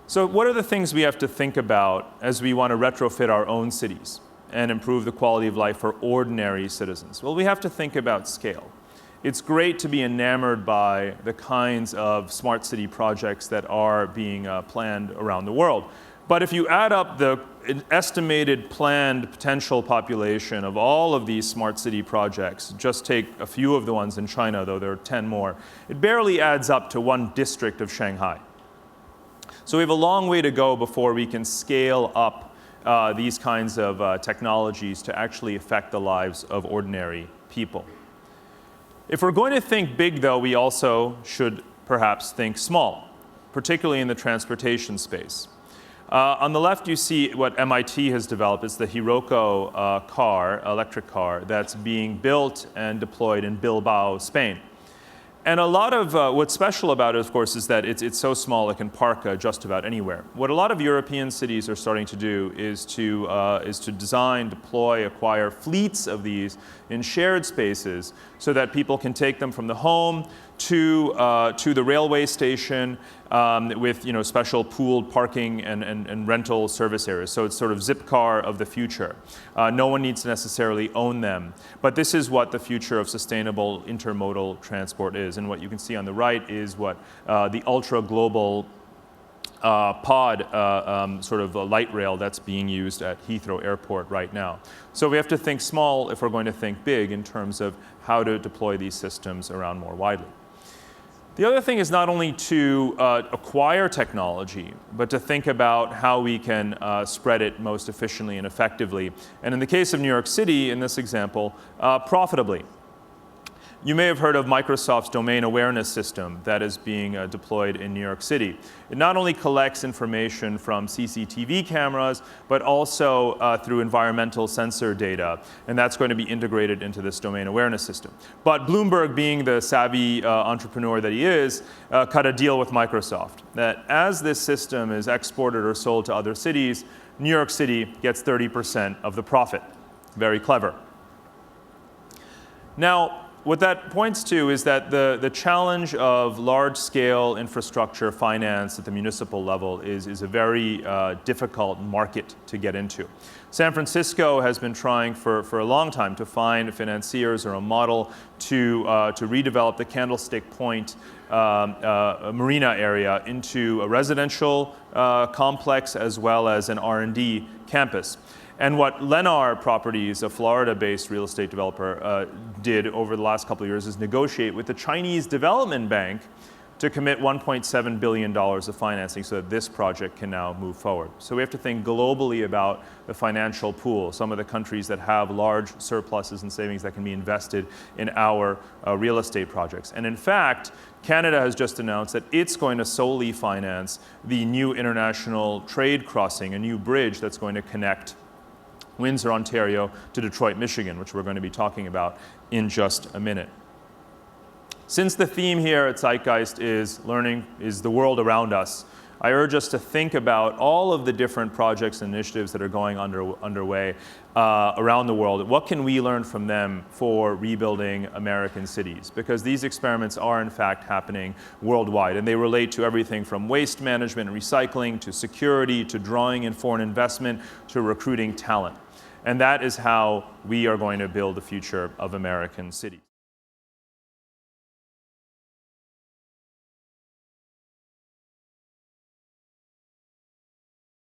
So what are the things we have to think about as we want to retrofit our own cities and improve the quality of life for ordinary citizens? Well, we have to think about scale. It's great to be enamored by the kinds of smart city projects that are being planned around the world. But if you add up the estimated planned potential population of all of these smart city projects, just take a few of the ones in China, though there are 10 more, it barely adds up to one district of Shanghai. So we have a long way to go before we can scale up these kinds of technologies to actually affect the lives of ordinary people. If we're going to think big, though, we also should perhaps think small, particularly in the transportation space. On the left, you see what MIT has developed. It's the Hiroko electric car, that's being built and deployed in Bilbao, Spain. And a lot of what's special about it, of course, is that it's so small it can park just about anywhere. What a lot of European cities are starting to do is to design, deploy, acquire fleets of these in shared spaces so that people can take them from the home to the railway station with special pooled parking and rental service areas. So it's sort of Zipcar of the future. No one needs to necessarily own them. But this is what the future of sustainable intermodal transport is. And what you can see on the right is what the ultra-global pod sort of a light rail that's being used at Heathrow Airport right now. So we have to think small if we're going to think big in terms of how to deploy these systems around more widely. The other thing is not only to acquire technology, but to think about how we can spread it most efficiently and effectively. And in the case of New York City, in this example, profitably. You may have heard of Microsoft's domain awareness system that is being deployed in New York City. It not only collects information from CCTV cameras, but also through environmental sensor data. And that's going to be integrated into this domain awareness system. But Bloomberg, being the savvy entrepreneur that he is, cut a deal with Microsoft that as this system is exported or sold to other cities, New York City gets 30% of the profit. Very clever. Now, what that points to is that the challenge of large-scale infrastructure finance at the municipal level is a very difficult market to get into. San Francisco has been trying for a long time to find financiers or a model to redevelop the Candlestick Point marina area into a residential complex as well as an R&D campus. And what Lennar Properties, a Florida-based real estate developer, did over the last couple of years is negotiate with the Chinese Development Bank to commit $1.7 billion of financing so that this project can now move forward. So we have to think globally about the financial pool, some of the countries that have large surpluses and savings that can be invested in our real estate projects. And in fact, Canada has just announced that it's going to solely finance the new international trade crossing, a new bridge that's going to connect Windsor, Ontario to Detroit, Michigan, which we're going to be talking about in just a minute. Since the theme here at Zeitgeist is the world around us, I urge us to think about all of the different projects and initiatives that are going underway around the world. What can we learn from them for rebuilding American cities? Because these experiments are in fact happening worldwide, and they relate to everything from waste management and recycling to security to drawing in foreign investment to recruiting talent. And that is how we are going to build the future of American cities.